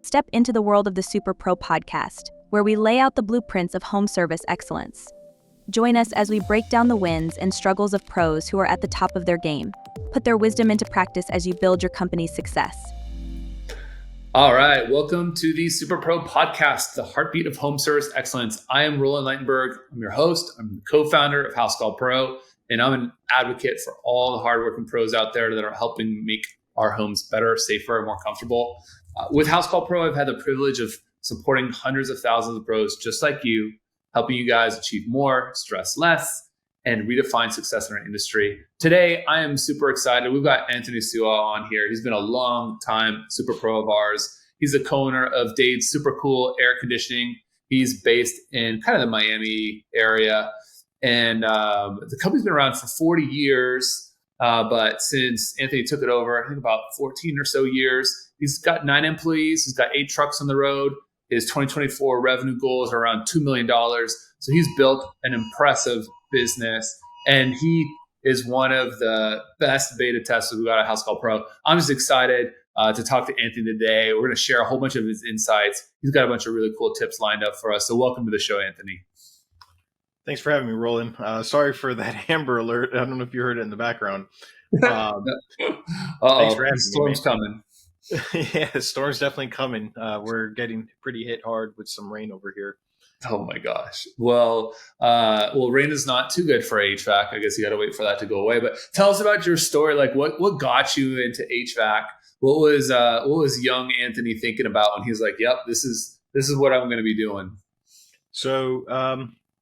Step into the world of the Superpro podcast, where we lay out the blueprints of home service excellence. Join us as we break down the wins and struggles of pros who are at the top of their game. Put their wisdom into practice as you build your company's success. All right, welcome to the Superpro podcast, the heartbeat of home service excellence. I am Roland Leitenberg. I'm your host. I'm the co-founder of Housecall Pro, and I'm an advocate for all the hardworking pros out there that are helping make our homes better, safer, and more comfortable. With Housecall Pro, I've had the privilege of supporting hundreds of thousands of pros just like you, helping you guys achieve more, stress less, and redefine success in our industry. Today, I am super excited. We've got Anthony Suau on here. He's been a long time super pro of ours. He's the co-owner of Dade Super Cool Air Conditioning. He's based in kind of the Miami area. And the company's been around for 40 years. But since Anthony took it over, I think about 14 or so years, he's got 9 employees. He's got 8 trucks on the road. His 2024 revenue goal is around $2 million. So he's built an impressive business, and he is one of the best beta testers we got at Housecall Pro. I'm just excited to talk to Anthony today. We're going to share a whole bunch of his insights. He's got a bunch of really cool tips lined up for us. So welcome to the show, Anthony. Thanks for having me, Roland. Sorry for that Amber Alert. I don't know if you heard it in the background. Thanks for having the storm's coming. Yeah, the storm's definitely coming. We're getting pretty hit hard with some rain over here. Oh my gosh. Well, rain is not too good for HVAC. I guess you got to wait for that to go away. But tell us about your story. Like, what got you into HVAC? What was young Anthony thinking about when he's like, "Yep, this is what I'm going to be doing"? So,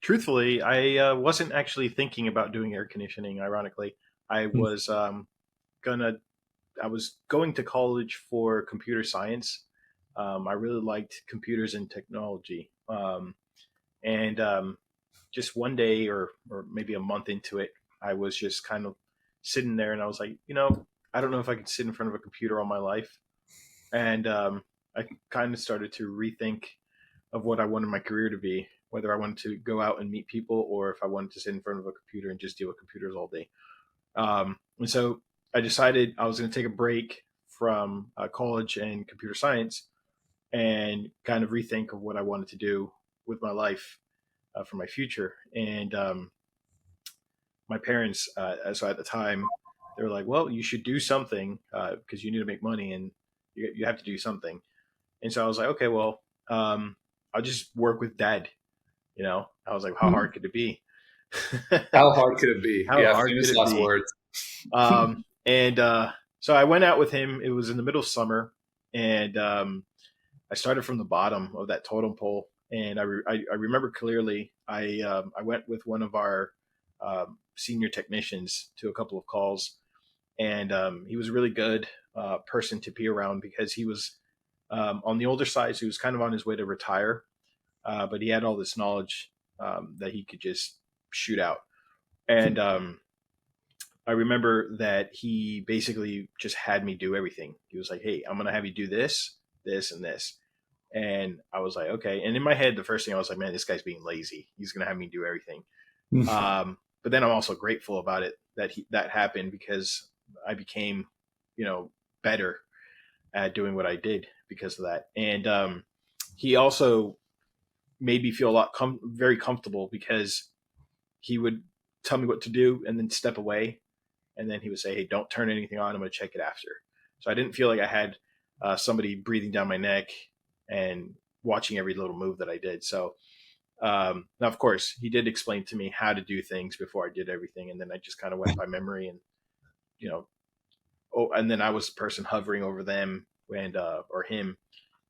truthfully, I wasn't actually thinking about doing air conditioning. Ironically, I was going to college for computer science. I really liked computers and technology. Just one day or maybe a month into it, I was just kind of sitting there and I was like, I don't know if I could sit in front of a computer all my life. And I kind of started to rethink of what I wanted my career to be, whether I wanted to go out and meet people or if I wanted to sit in front of a computer and just deal with computers all day. And so I decided I was going to take a break from college and computer science and kind of rethink of what I wanted to do with my life for my future. And my parents, so at the time, they were like, well, you should do something because you need to make money and you have to do something. And so I was like, okay, well, I'll just work with Dad. I was like, how hard could it be? How hard could it be? How hard could it be? Words. So I went out with him. It was in the middle of summer, and I started from the bottom of that totem pole. And I remember clearly, I went with one of our senior technicians to a couple of calls, and he was a really good person to be around because he was on the older side, so he was kind of on his way to retire, but he had all this knowledge that he could just shoot out. And I remember that he basically just had me do everything. He was like, hey, I'm going to have you do this, this, and this. And I was like, okay. And in my head, the first thing I was like, man, this guy's being lazy. He's going to have me do everything. But then I'm also grateful about it that happened because I became, better at doing what I did because of that. And he also made me feel a lot very comfortable because he would tell me what to do and then step away. And then he would say, hey, don't turn anything on. I'm going to check it after. So I didn't feel like I had somebody breathing down my neck and watching every little move that I did. So now, of course, he did explain to me how to do things before I did everything. And then I just kind of went by memory and, and then I was the person hovering over them or him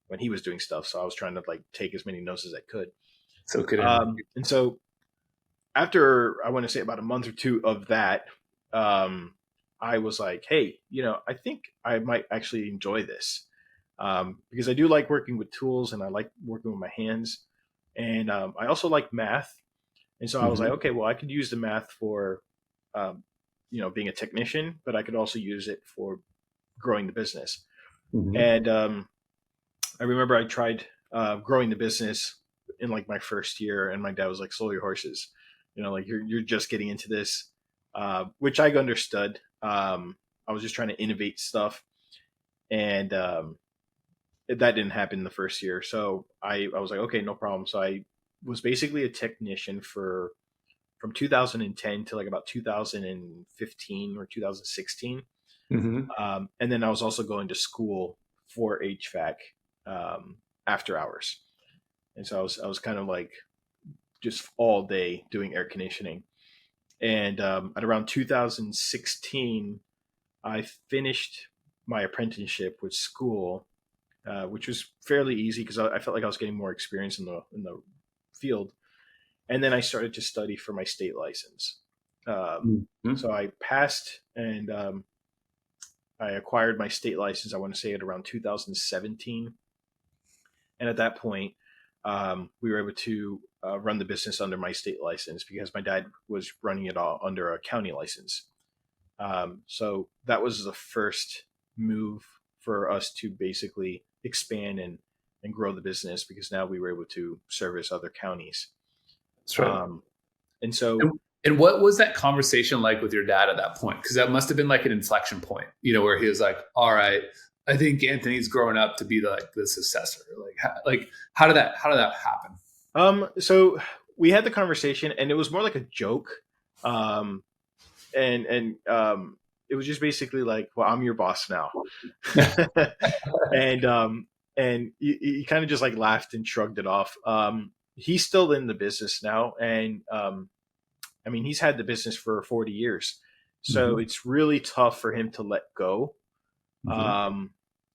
when he was doing stuff. So I was trying to take as many notes as I could. So good. And so after I want to say about a month or two of that, I was like, hey, I think I might actually enjoy this because I do like working with tools and I like working with my hands. And I also like math. And so I was like, okay, well, I could use the math for, being a technician, but I could also use it for growing the business. And I remember I tried growing the business in my first year, and my dad was like, slow your horses. You're just getting into this, which I understood. I was just trying to innovate stuff. And that didn't happen the first year. So I was like, okay, no problem. So I was basically a technician from 2010 to like about 2015 or 2016. Mm-hmm. And then I was also going to school for HVAC after hours. And so I was kind of like just all day doing air conditioning. And at around 2016, I finished my apprenticeship with school, which was fairly easy because I felt like I was getting more experience in the field. And then I started to study for my state license. Mm-hmm. So I passed and I acquired my state license. I want to say at around 2017, and at that point, we were able to run the business under my state license because my dad was running it all under a county license. So that was the first move for us to basically expand and grow the business because now we were able to service other counties. That's right. And so, And what was that conversation like with your dad at that point? Because that must have been like an inflection point, where he was like, "All right, I think Anthony's growing up to be the successor." How did that happen? so we had the conversation, and it was more like a joke, and it was just basically like, "Well, I'm your boss now," and he kind of just like laughed and shrugged it off. He's still in the business now, and I mean, he's had the business for 40 years, so Mm-hmm. it's really tough for him to let go. Mm-hmm.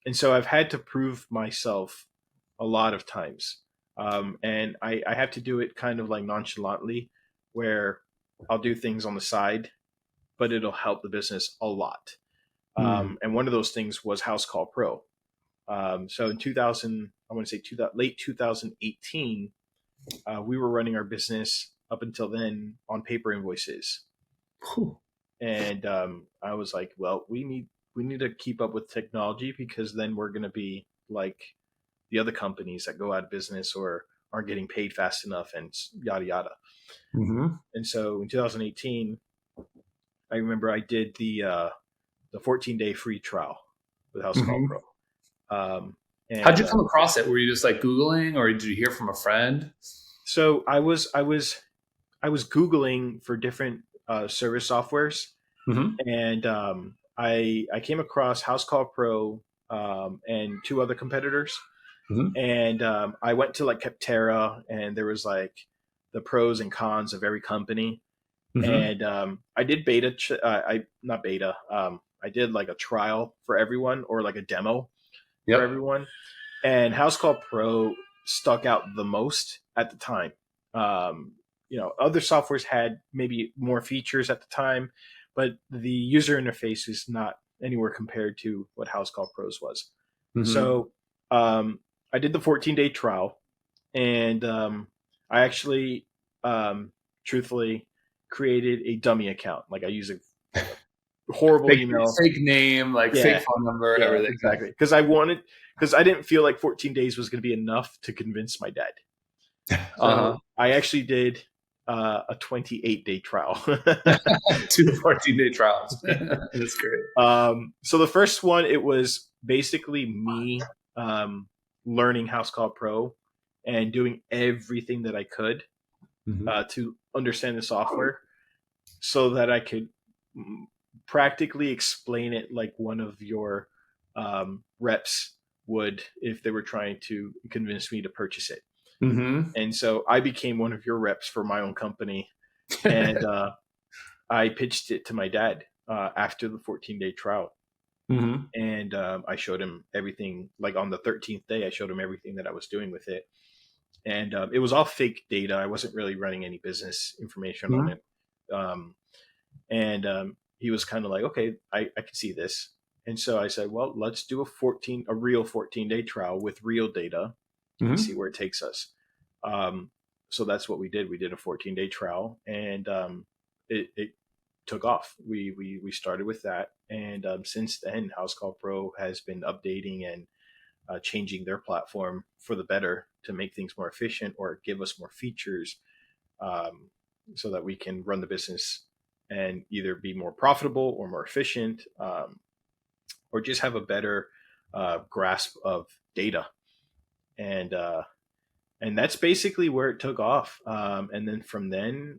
And so I've had to prove myself a lot of times. And I have to do it kind of like nonchalantly, where I'll do things on the side, but it'll help the business a lot. And one of those things was Housecall Pro. So in 2000, I want to say late 2018, we were running our business up until then on paper invoices. Whew. And I was like, well, we need to keep up with technology because then we're going to be like the other companies that go out of business or aren't getting paid fast enough and yada yada. Mm-hmm. And so in 2018, I remember I did the 14-day free trial with Housecall Mm-hmm. Pro. How'd And you come across it? Were you just like Googling, or did you hear from a friend? so I was Googling for different service softwares, Mm-hmm. and I came across Housecall Pro and two other competitors, Mm-hmm. and I went to like Capterra, and there was like the pros and cons of every company, Mm-hmm. and I did beta, I not beta, I did like a trial for everyone or like a demo for Yep. everyone, and Housecall Pro stuck out the most at the time. Um, other softwares had maybe more features at the time, but the user interface is not anywhere compared to what Housecall Pros was. Mm-hmm. So I did the 14-day trial, and I actually, truthfully, created a dummy account. Like I use a horrible email. Fake name, like fake Yeah, phone number, yeah, everything. exactly. Because I didn't feel like 14 days was going to be enough to convince my dad. Uh-huh. So I actually did a 28-day trial. 2 14-day trials. That's great. So the first one, it was basically me learning Housecall Pro and doing everything that I could Mm-hmm. to understand the software so that I could practically explain it like one of your reps would if they were trying to convince me to purchase it. Mm-hmm. And so I became one of your reps for my own company, and I pitched it to my dad after the 14-day trial. Mm-hmm. And I showed him everything. Like on the 13th day, I showed him everything that I was doing with it, and it was all fake data. I wasn't really running any business information on Mm-hmm. it. And he was kind of like, okay, I can see this. And so I said, well, let's do a real 14-day trial with real data and Mm-hmm. see where it takes us. So that's what we did. We did a 14-day trial, and it took off. We started with that, and since then, Housecall Pro has been updating and changing their platform for the better to make things more efficient or give us more features, so that we can run the business and either be more profitable or more efficient, or just have a better grasp of data, and that's basically where it took off. And then from then,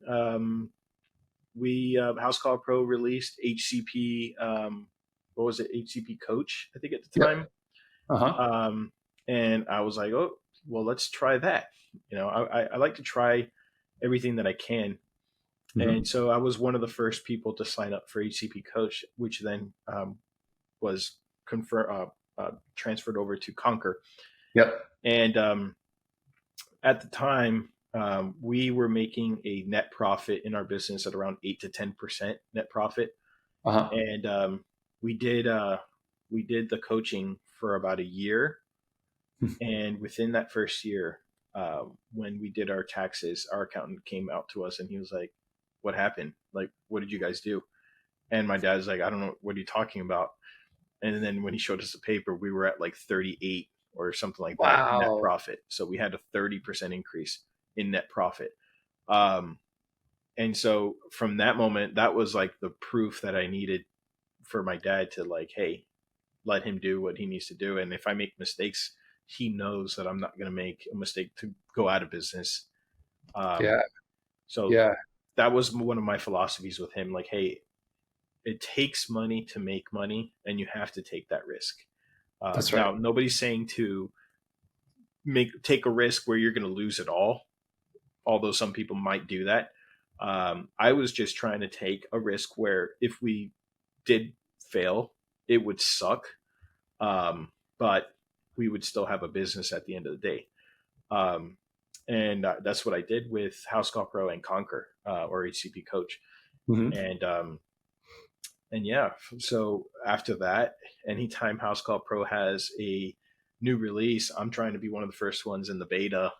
we Housecall Pro released HCP. What was it? HCP Coach, I think at the time. Uh-huh. And I was like, oh, well, let's try that. I like to try everything that I can. Mm-hmm. And so I was one of the first people to sign up for HCP Coach, which then was transferred over to Conquer. Yep. And at the time, we were making a net profit in our business at around 8 to 10% net profit. Uh-huh. And we did the coaching for about a year. And within that first year, when we did our taxes, our accountant came out to us and he was like, what happened? Like, what did you guys do? And my dad's like, I don't know. What are you talking about? And then when he showed us the paper, we were at like 38 or something like that. Wow. Net profit. So we had a 30% increase in net profit. And so from that moment, that was like the proof that I needed for my dad to like, hey, let him do what he needs to do. And if I make mistakes, he knows that I'm not going to make a mistake to go out of business. So that was one of my philosophies with him. Like, hey, it takes money to make money, and you have to take that risk. That's right. Now, nobody's saying to take a risk where you're going to lose it all, although some people might do that. I was just trying to take a risk where if we did fail, it would suck, but we would still have a business at the end of the day. And that's what I did with Housecall Pro and Conquer, or HCP Coach. Mm-hmm. And yeah, so after that, anytime Housecall Pro has a new release, I'm trying to be one of the first ones in the beta.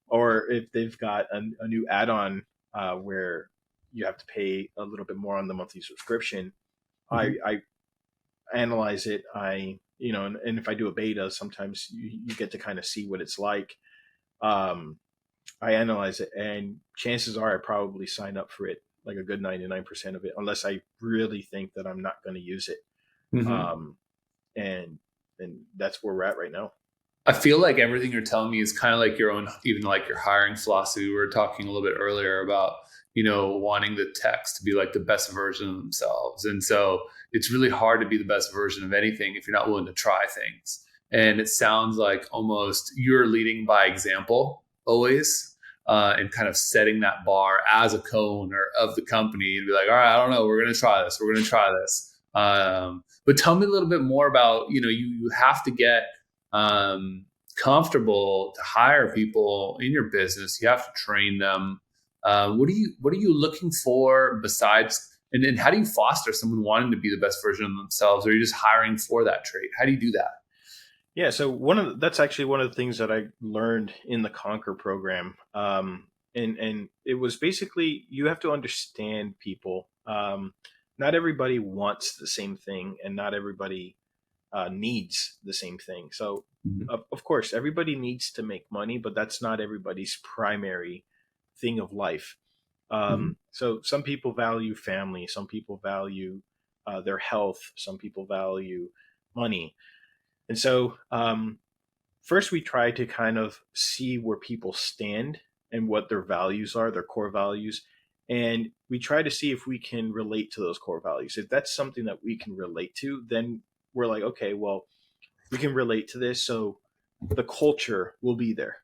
Or if they've got a new add-on where you have to pay a little bit more on the monthly subscription, I analyze it. And if I do a beta, sometimes you get to kind of see what it's like. I analyze it, and chances are I probably sign up for it, like a good 99% of it, unless I really think that I'm not going to use it. Mm-hmm. And that's where we're at right now. I feel like everything you're telling me is kind of like your own, even like your hiring philosophy. We were talking a little bit earlier about, wanting the techs to be like the best version of themselves. And so it's really hard to be the best version of anything if you're not willing to try things. And it sounds like almost you're leading by example always, and kind of setting that bar as a co-owner of the company and be like, all right, I don't know, we're going to try this. We're going to try this. But tell me a little bit more about, you have to get comfortable to hire people in your business. You have to train them. What are you looking for besides, and how do you foster someone wanting to be the best version of themselves? Or are you just hiring for that trait? How do you do that? Yeah, so that's actually one of the things that I learned in the Conquer program. And it was basically, you have to understand people. Not everybody wants the same thing, and not everybody needs the same thing. So, of course, everybody needs to make money, but that's not everybody's primary thing of life. So some people value family, some people value their health, some people value money. And so first we try to kind of see where people stand and what their values are, their core values. And we try to see if we can relate to those core values. If that's something that we can relate to, then we're like, okay, well, we can relate to this. So the culture will be there.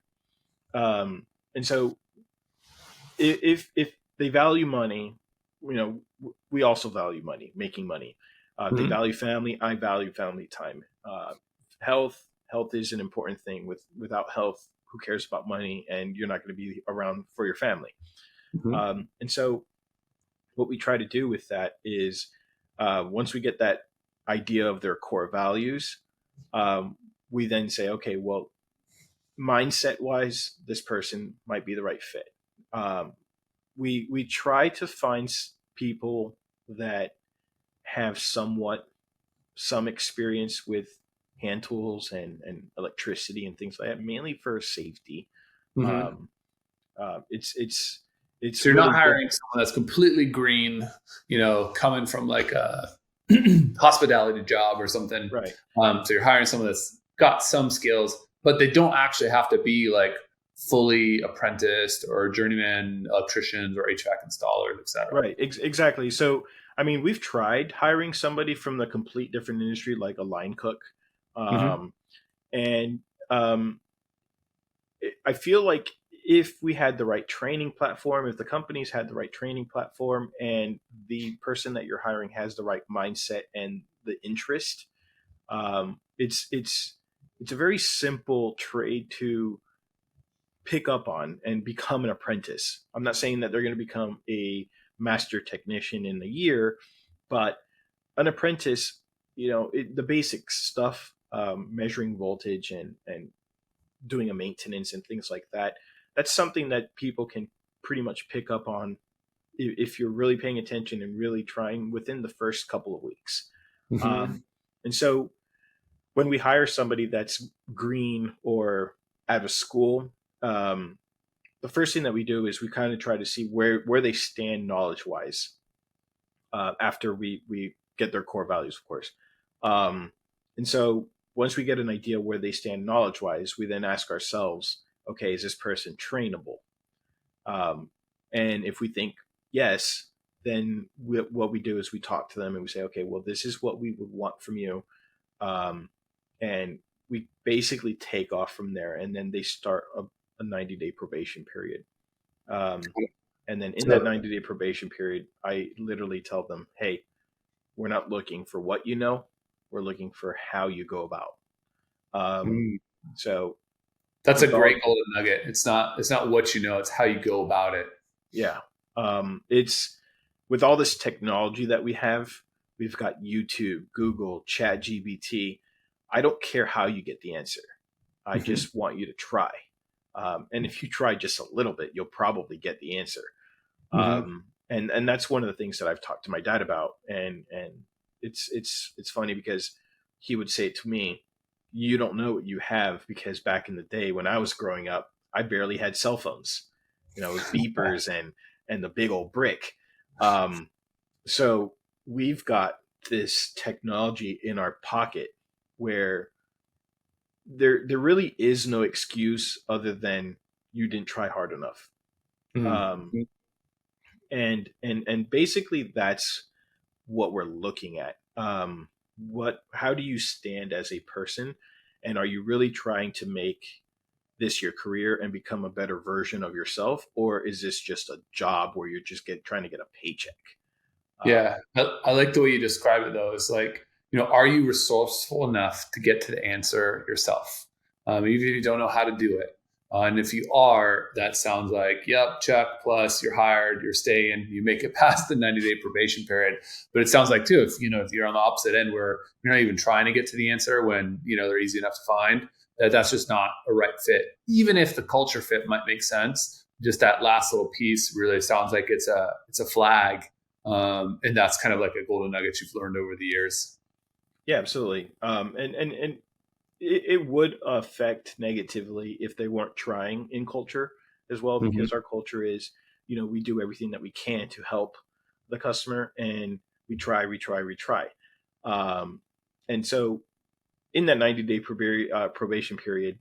And so if they value money, we also value money, making money. They value family. I value family time. Health is an important thing. Without health, who cares about money? And you're not going to be around for your family. And so what we try to do with that is once we get that idea of their core values, we then say, okay, well, mindset wise, this person might be the right fit. We try to find people that have some experience with hand tools and electricity and things like that, mainly for safety. It's so you're really not hiring someone that's completely green, coming from like a hospitality job or something. Right. So you're hiring someone that's got some skills, but they don't actually have to be like fully apprenticed or journeyman electricians or HVAC installers, et cetera. Right. Exactly. So, I mean, we've tried hiring somebody from the complete different industry, like a line cook. Mm-hmm. And I feel like if we had the right training platform, if the companies had the right training platform, and the person that you're hiring has the right mindset and the interest, it's a very simple trade to pick up on and become an apprentice. I'm not saying that they're going to become a master technician in a year, but an apprentice, the basic stuff, measuring voltage and doing a maintenance and things like that. That's something that people can pretty much pick up on if you're really paying attention and really trying within the first couple of weeks. Mm-hmm. And so when we hire somebody that's green or out of school, the first thing that we do is we kind of try to see where they stand knowledge wise after we get their core values, of course. And so once we get an idea where they stand knowledge wise, we then ask ourselves, okay, is this person trainable? And if we think yes, then what we do is we talk to them and we say, okay, well, this is what we would want from you. And we basically take off from there. And then they start a 90-day probation period. And then in that 90-day probation period, I literally tell them, hey, we're not looking for what you know. We're looking for how you go about. So that's a great golden nugget. It's not what you know, it's how you go about it. Yeah. It's with all this technology that we have, we've got YouTube, Google, ChatGPT. I don't care how you get the answer. I just want you to try. And if you try just a little bit, you'll probably get the answer. And that's one of the things that I've talked to my dad about. And it's funny because he would say to me, you don't know what you have, because back in the day when I was growing up, I barely had cell phones, with beepers and the big old brick. So we've got this technology in our pocket where there really is no excuse other than you didn't try hard enough. And basically that's what we're looking at. How do you stand as a person, and are you really trying to make this your career and become a better version of yourself, or is this just a job where you're just trying to get a paycheck? Yeah, I like the way you describe it though. It's like, are you resourceful enough to get to the answer yourself? Even if you don't know how to do it. And if you are, that sounds like, yep, check, plus you're hired, you're staying, you make it past the 90-day probation period. But it sounds like too, if you're on the opposite end where you're not even trying to get to the answer when, they're easy enough to find, that's just not a right fit. Even if the culture fit might make sense, just that last little piece really sounds like it's a flag. And that's kind of like a golden nugget you've learned over the years. Yeah, absolutely. And it would affect negatively if they weren't trying in culture as well, because our culture is, we do everything that we can to help the customer, and we try. And so in that 90-day probation period,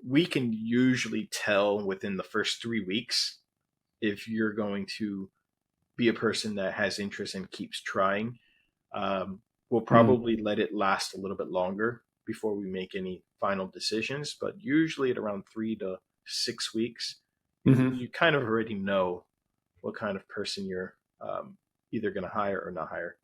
we can usually tell within the first 3 weeks if you're going to be a person that has interest and keeps trying. We'll probably let it last a little bit longer before we make any final decisions, but usually at around 3 to 6 weeks, you kind of already know what kind of person you're either going to hire or not hire.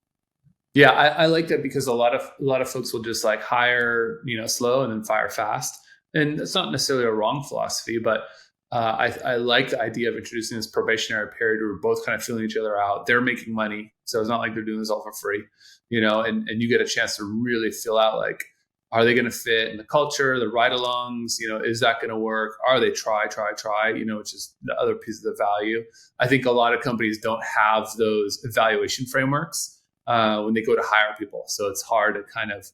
Yeah, I like that, because a lot of folks will just like hire, slow and then fire fast, and that's not necessarily a wrong philosophy, but I like the idea of introducing this probationary period where we're both kind of feeling each other out. They're making money, so it's not like they're doing this all for free, and you get a chance to really fill out, like, are they going to fit in the culture, the ride-alongs, is that going to work? Are they try, which is the other piece of the value. I think a lot of companies don't have those evaluation frameworks when they go to hire people. So it's hard to kind of,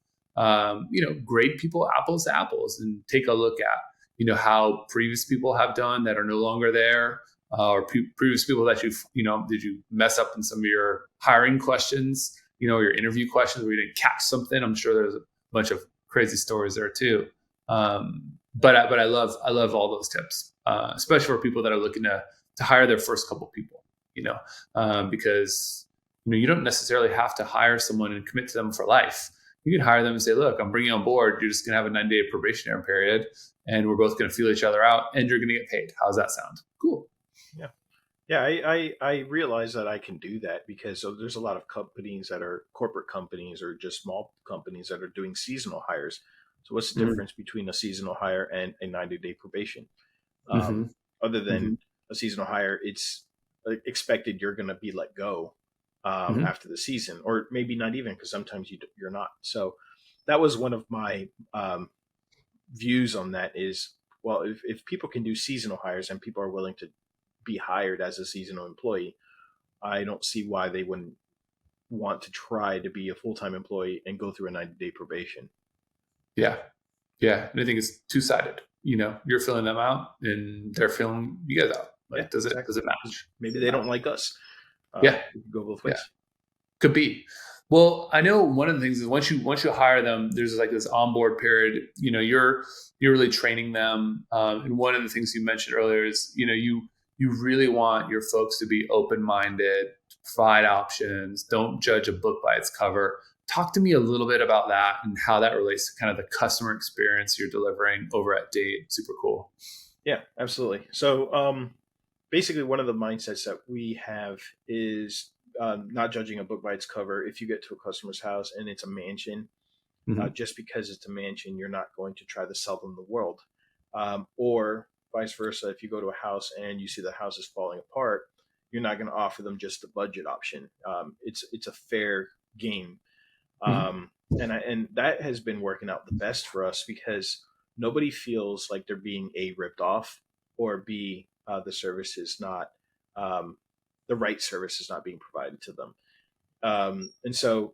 grade people apples to apples and take a look at, how previous people have done that are no longer there, or previous people that did you mess up in some of your hiring questions? your interview questions where you didn't catch something. I'm sure there's a bunch of crazy stories there too. But I love all those tips, especially for people that are looking to hire their first couple people, because you don't necessarily have to hire someone and commit to them for life. You can hire them and say, look, I'm bringing you on board. You're just going to have a 9-day probationary period, and we're both going to feel each other out, and you're going to get paid. How's that sound? Cool. Yeah. Yeah, I realize that I can do that because there's a lot of companies that are corporate companies or just small companies that are doing seasonal hires. So what's the difference between a seasonal hire and a 90-day probation? Other than a seasonal hire, it's expected you're going to be let go after the season, or maybe not even, because sometimes you're not. So that was one of my views on that is, well, if people can do seasonal hires and people are willing to be hired as a seasonal employee, I don't see why they wouldn't want to try to be a full-time employee and go through a 90-day probation. Yeah. And I think it's two-sided. You're filling them out and they're filling you guys out. Like, does it match? Maybe they don't like us. We can go both ways. Yeah. Could be. Well, I know one of the things is once you hire them, there's like this onboard period. You're really training them. And one of the things you mentioned earlier is, you really want your folks to be open-minded, provide options, don't judge a book by its cover. Talk to me a little bit about that and how that relates to kind of the customer experience you're delivering over at Dade. Super cool. Yeah, absolutely. So basically one of the mindsets that we have is not judging a book by its cover. If you get to a customer's house and it's a mansion, just because it's a mansion, you're not going to try to sell them the world. Or vice versa, if you go to a house and you see the house is falling apart, you're not going to offer them just the budget option. It's a fair game. And that has been working out the best for us because nobody feels like they're being ripped off, or B, the service is not the right service is not being provided to them. And so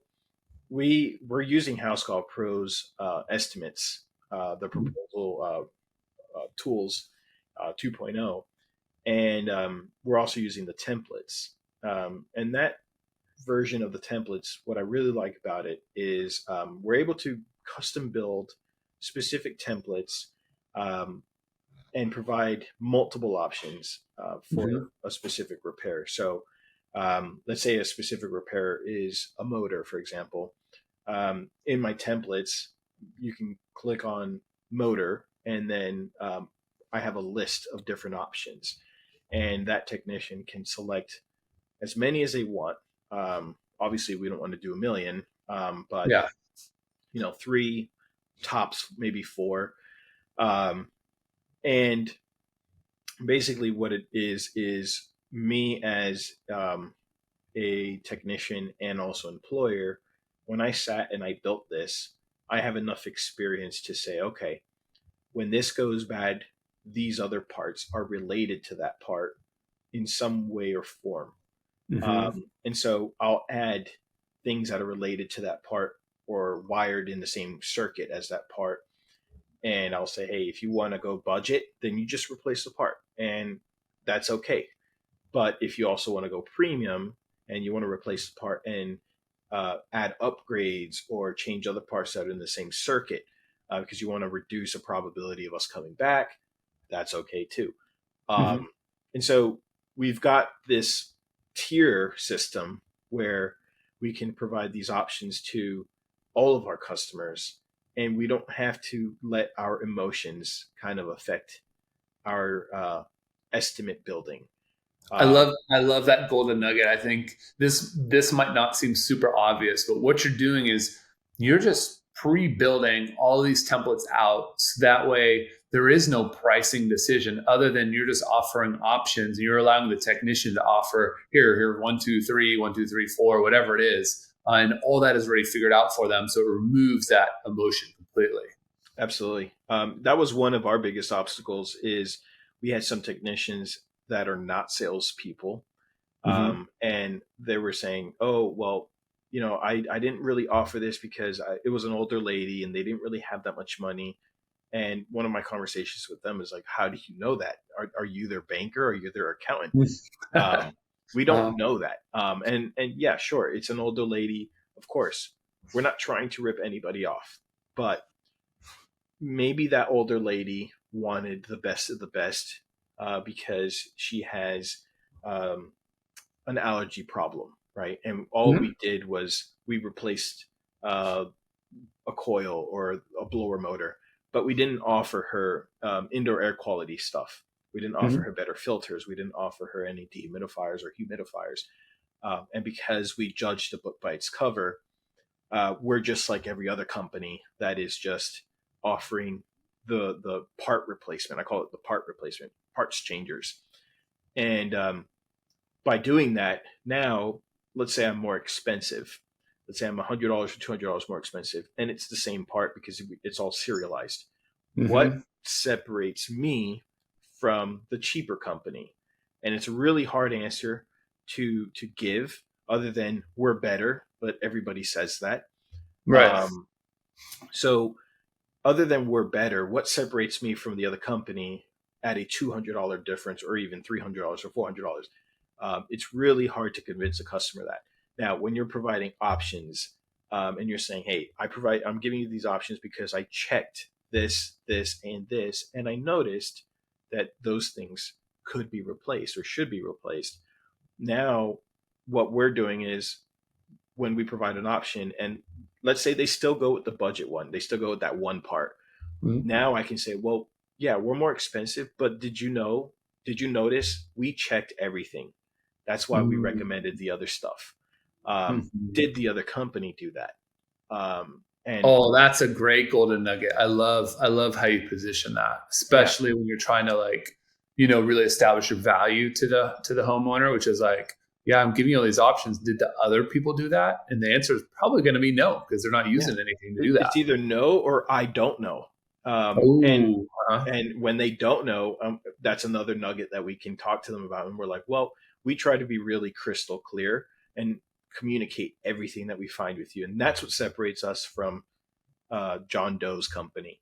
we're using Housecall Pro's estimates, the proposal tools 2.0, and we're also using the templates. And that version of the templates, what I really like about it is we're able to custom build specific templates and provide multiple options for a specific repair. So let's say a specific repair is a motor, for example. In my templates, you can click on motor, and then I have a list of different options, and that technician can select as many as they want. Obviously we don't want to do a million, but 3 tops, maybe 4. And basically what it is me as a technician and also employer. When I sat and I built this, I have enough experience to say, okay, when this goes bad, these other parts are related to that part in some way or form. And so I'll add things that are related to that part or wired in the same circuit as that part. And I'll say, hey, if you want to go budget, then you just replace the part, and that's okay. But if you also want to go premium and you want to replace the part and add upgrades or change other parts that are in the same circuit because you want to reduce a probability of us coming back, that's okay too. And so we've got this tier system where we can provide these options to all of our customers, and we don't have to let our emotions kind of affect our estimate building. I love that golden nugget. I think this might not seem super obvious, but what you're doing is you're just pre-building all these templates out, so that way there is no pricing decision other than you're just offering options, and you're allowing the technician to offer here 1, 2, 3, 1, 2, 3, 4, whatever it is, and all that is already figured out for them, so it removes that emotion completely. Absolutely. That was one of our biggest obstacles. Is we had some technicians that are not salespeople, and they were saying, "Oh, well, I didn't really offer this because it was an older lady and they didn't really have that much money." And one of my conversations with them is like, "How do you know that? Are you their banker? Are you their accountant?" We don't know that. And yeah, sure, it's an older lady. Of course, we're not trying to rip anybody off, but maybe that older lady wanted the best of the best because she has um, an allergy problem, right? And all Mhm. we did was we replaced uh, a coil or a blower motor, but we didn't offer her indoor air quality stuff. We didn't offer Mhm. her better filters. We didn't offer her any dehumidifiers or humidifiers. And because we judged the book by its cover, we're just like every other company that is just offering the part replacement. I call it the part replacement, parts changers. And by doing that, now let's say I'm more expensive. Let's say I'm $100 or $200 more expensive, and it's the same part because it's all serialized. What Mhm. separates me from the cheaper company? And it's a really hard answer to give, other than we're better, but everybody says that. Right. Um, so other than we're better, what separates me from the other company at a $200 difference, or even $300 or $400? It's really hard to convince a customer that. Now, when you're providing options and you're saying, "Hey, I'm giving you these options because I checked this, and I noticed that those things could be replaced or should be replaced." Now, what we're doing is when we provide an option, and let's say they still go with the budget one, they still go with that one part. Mhm. Now I can say, well, yeah, we're more expensive, but did you notice we checked everything? That's why we Mhm. recommended the other stuff. Mhm. Did the other company do that? And Oh, that's a great golden nugget. I love how you position that, yeah, especially when you're trying to like, really establish your value to the homeowner, which is like, yeah, I'm giving you all these options. Did the other people do that? And the answer is probably going to be no, because they're not yeah, using anything to do that. it's either no or I don't know. And Oh, when they don't know, that's another nugget that we can talk to them about. And we're like, well, we try to be really crystal clear and communicate everything that we find with you, and that's what separates us from John Doe's company.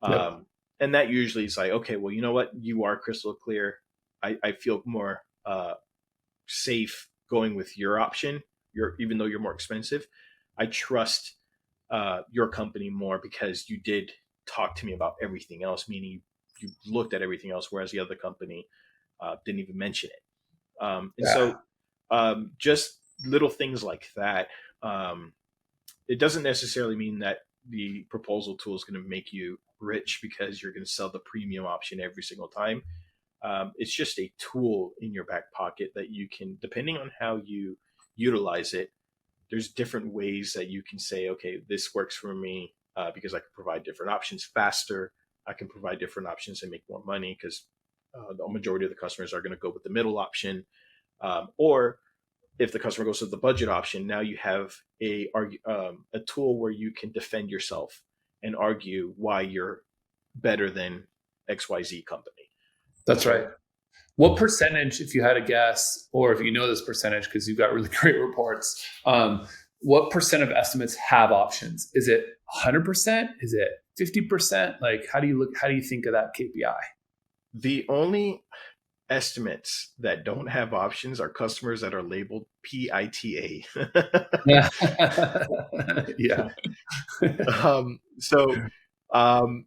yep. And that usually is like, okay, well, you know what? You are crystal clear. I feel more safe going with your option. Even though you're more expensive, I trust your company more because you did talk to me about everything else, meaning you looked at everything else, whereas the other company didn't even mention it. And Yeah. so just little things like that. Um, it doesn't necessarily mean that the proposal tool is going to make you rich because you're going to sell the premium option every single time. It's just a tool in your back pocket that you can, depending on how you utilize it, there's different ways that you can say, okay, this works for me because I can provide different options faster. I can provide different options and make more money because the majority of the customers are going to go with the middle option. Or if the customer goes with the budget option, now you have a tool where you can defend yourself and argue why you're better than XYZ company. That's right. So What percentage, if you had a guess, or if you know this percentage because you've got really great reports, what percent of estimates have options? Is it 100%? Is it 50%? Like, how do you look? How do you think of that KPI? the only estimates that don't have options are customers that are labeled PITA. Yeah, yeah. So um,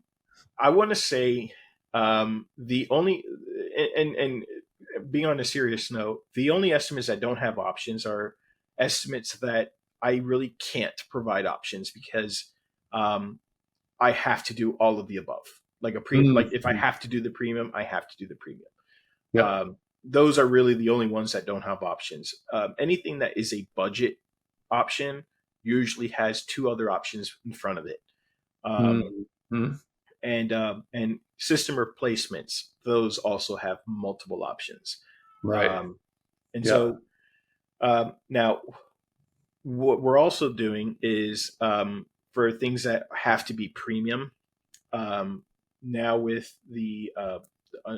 I want to say the only, and being on a serious note, the only estimates that don't have options are estimates that I really can't provide options because um, I have to do all of the above. Like if I Mhm. have to do the premium, I have to do the premium. Yep. Those are really the only ones that don't have options. Anything that is a budget option usually has two other options in front of it. Um, Mhm. and system replacements, those also have multiple options. Right. Um, and Yeah. so now what we're also doing is for things that have to be premium. Um, Now with the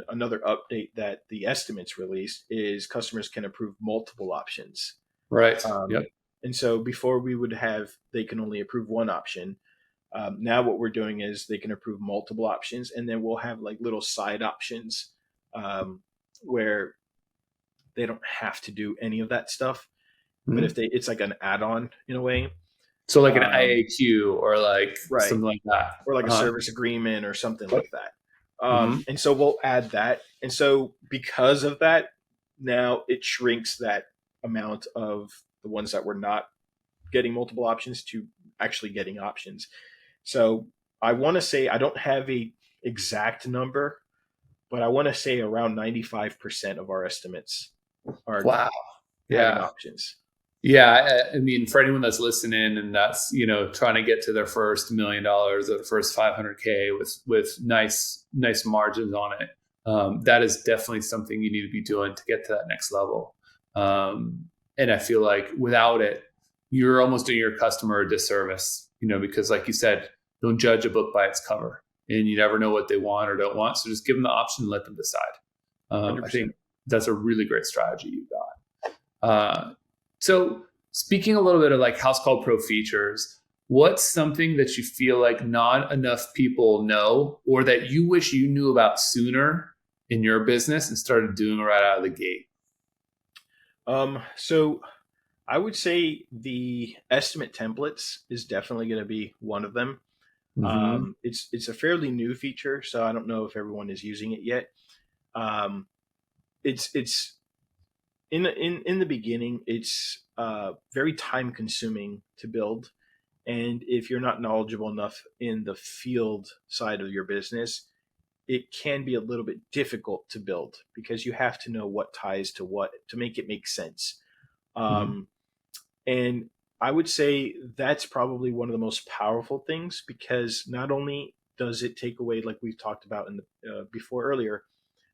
another update that the estimates released is customers can approve multiple options. Right. Yep. Um, and so before we would have they can only approve one option. Now what we're doing is they can approve multiple options, and then we'll have like little side options where they don't have to do any of that stuff. But if Mhm. it's like an add-on in a way. So like an um, IAQ or like right, something like that. or like a Uh-huh. service agreement or something like that. Hmm. And so we'll add that. And so because of that, now it shrinks that amount of the ones that were not getting multiple options to actually getting options. So I want to say I don't have a exact number, but I want to say around 95% of our estimates are Wow. having Yeah. options. Yeah. I mean, for anyone that's listening and that's, trying to get to their first $1 million or the first 500K with nice margins on it. That is definitely something you need to be doing to get to that next level. And I feel like without it, you're almost doing your customer a disservice, because like you said, don't judge a book by its cover and you never know what they want or don't want. So just give them the option and let them decide. I 100%. think that's a really great strategy you got. So speaking a little bit of like Housecall Pro features, what's something that you feel like not enough people know or that you wish you knew about sooner in your business and started doing right out of the gate? So I would say the estimate templates is definitely going to be one of them. Mm-hmm. It's a fairly new feature, so I don't know if everyone is using it yet. Um, it's in the beginning, it's very time consuming to build, and if you're not knowledgeable enough in the field side of your business, it can be a little bit difficult to build because you have to know what ties to what to make it make sense. Mm-hmm. Um, and I would say that's probably one of the most powerful things because not only does it take away, like we've talked about in the before earlier,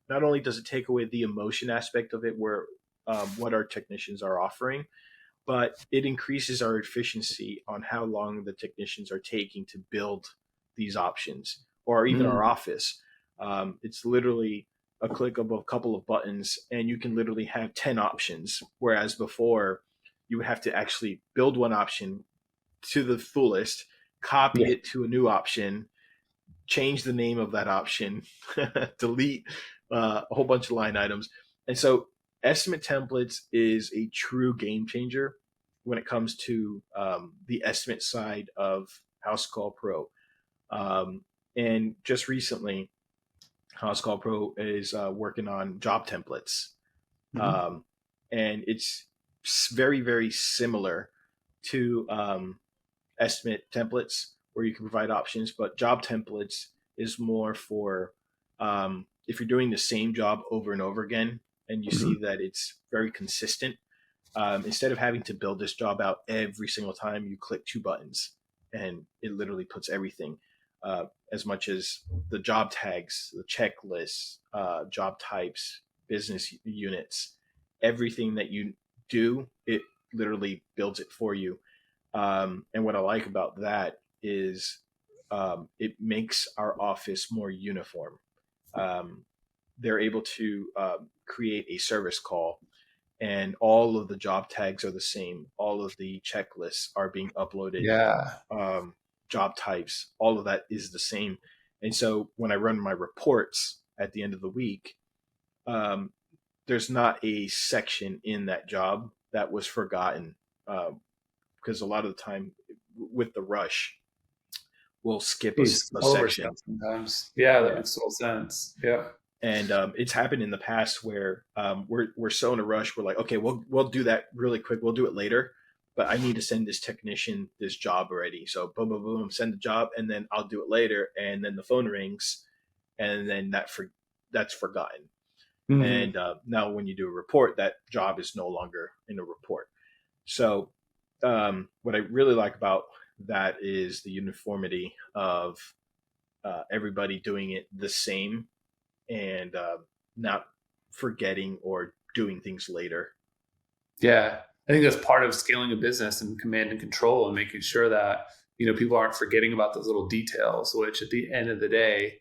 not only does it take away the emotion aspect of it, where what our technicians are offering, but it increases our efficiency on how long the technicians are taking to build these options, or even our Mm. office. It's literally a click of a couple of buttons, and you can literally have 10 options, whereas before you would have to actually build one option to the fullest, copy Yeah. it to a new option, change the name of that option, delete a whole bunch of line items. And so estimate templates is a true game changer when it comes to the estimate side of Housecall Pro. Um, and just recently, Housecall Pro is working on job templates. Mm-hmm. Um, and it's very, very similar to estimate templates where you can provide options, but job templates is more for if you're doing the same job over and over again and you Mm-hmm. see that it's very consistent. Instead of having to build this job out every single time, you click two buttons and it literally puts everything, as much as the job tags, the checklists, job types, business units, everything that you do, it literally builds it for you. And what I like about that is it makes our office more uniform. Um, they're able to create a service call, and all of the job tags are the same. All of the checklists are being uploaded. Yeah. Um, Job types, all of that is the same. And so when I run my reports at the end of the week, um, there's not a section in that job that was forgotten. Because a lot of the time with the rush, we'll skip You a skip over section. stuff sometimes. Yeah, that Yeah. makes total sense. Yeah. And it's happened in the past where we're so in a rush. We're like, okay, we'll do that really quick. We'll do it later, but I need to send this technician this job already. So boom, boom, boom, send the job, and then I'll do it later. And then the phone rings, and then that's forgotten. Mm-hmm. And now when you do a report, that job is no longer in a report. So what I really like about that is the uniformity of everybody doing it the same and not forgetting or doing things later. Yeah, I think that's part of scaling a business and command and control and making sure that, people aren't forgetting about those little details, which at the end of the day,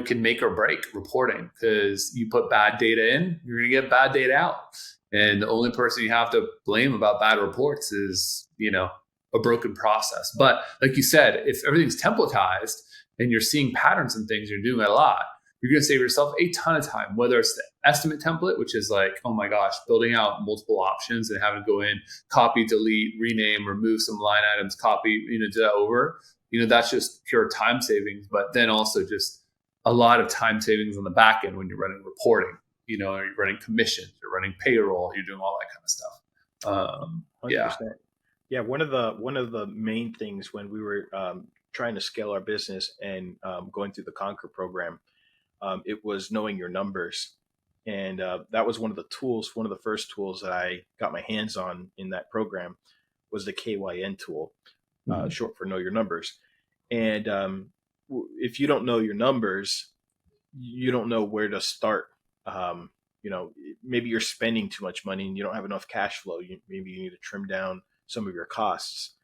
can make or break reporting because you put bad data in, you're going to get bad data out. And the only person you have to blame about bad reports is, a broken process. But like you said, if everything's templatized and you're seeing patterns and things, you're doing it a lot, you're going to save yourself a ton of time, whether it's the estimate template, which is like, oh my gosh, building out multiple options and having to go in, copy, delete, rename, remove some line items, copy, do that over. That's just pure time savings, but then also just a lot of time savings on the back end when you're running reporting, or you're running commissions, you're running payroll, you're doing all that kind of stuff. 100%. Yeah. One of the main things when we were trying to scale our business and going through the Conquer program, it was knowing your numbers. And that was one of the first tools that I got my hands on in that program was the KYN tool, short for Know Your Numbers. And if you don't know your numbers, you don't know where to start. Maybe you're spending too much money and you don't have enough cash flow. Maybe you need to trim down some of your costs.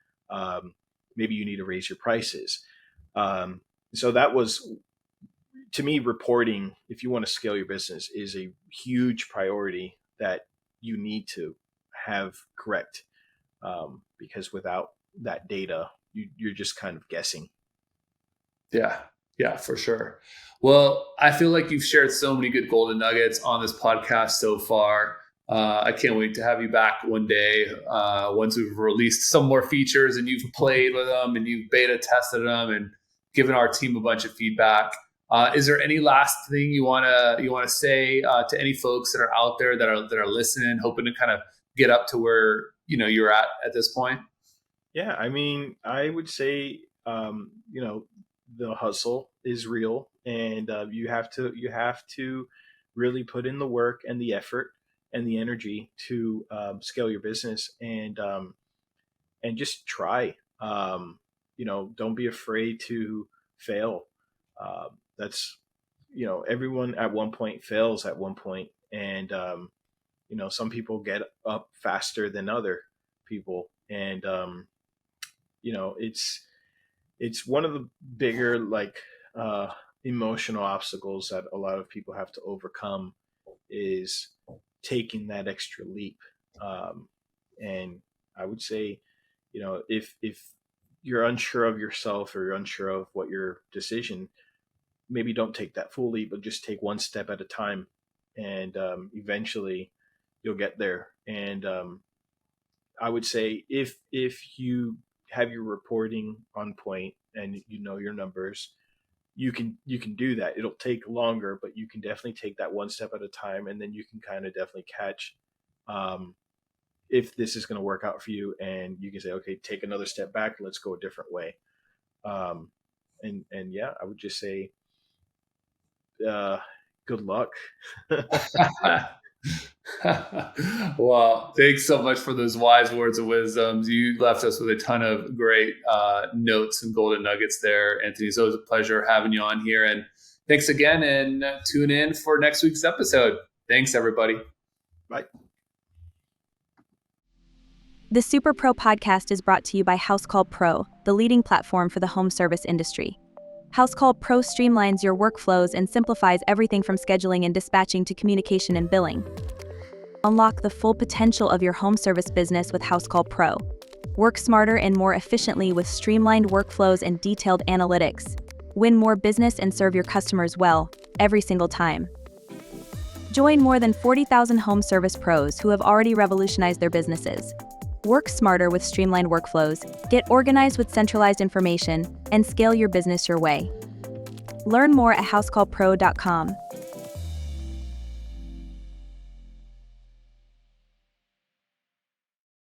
Maybe you need to raise your prices. So that was, to me, reporting, if you want to scale your business, is a huge priority that you need to have correct. Because without that data, you're just kind of guessing. Yeah, for sure. Well, I feel like you've shared so many good golden nuggets on this podcast so far. I can't wait to have you back one day once we've released some more features and you've played with them and you've beta tested them and given our team a bunch of feedback. Is there any last thing you want to say to any folks that are out there that are listening, hoping to kind of get up to where you're at this point? Yeah, I mean, I would say the hustle is real, and you have to really put in the work and the effort and the energy to scale your business, and just try. Don't be afraid to fail. That's everyone at one point fails at one point, and some people get up faster than other people, and it's one of the bigger emotional obstacles that a lot of people have to overcome is taking that extra leap. And I would say, if you're unsure of yourself or you're unsure of what your decision, maybe don't take that full leap, but just take one step at a time, and eventually you'll get there. And I would say if you have your reporting on point and your numbers, you can do that. It'll take longer, but you can definitely take that one step at a time, and then you can kind of definitely catch if this is going to work out for you, and you can say, okay, take another step back, let's go a different way. And yeah, I would just say good luck. Well, thanks so much for those wise words of wisdom. You left us with a ton of great notes and golden nuggets there, Anthony. It's always a pleasure having you on here. And thanks again, and tune in for next week's episode. Thanks, everybody. Bye. The Superpro podcast is brought to you by Housecall Pro, the leading platform for the home service industry. Housecall Pro streamlines your workflows and simplifies everything from scheduling and dispatching to communication and billing. Unlock the full potential of your home service business with Housecall Pro. Work smarter and more efficiently with streamlined workflows and detailed analytics. Win more business and serve your customers well, every single time. Join more than 40,000 home service pros who have already revolutionized their businesses. Work smarter with streamlined workflows, get organized with centralized information, and scale your business your way. Learn more at housecallpro.com.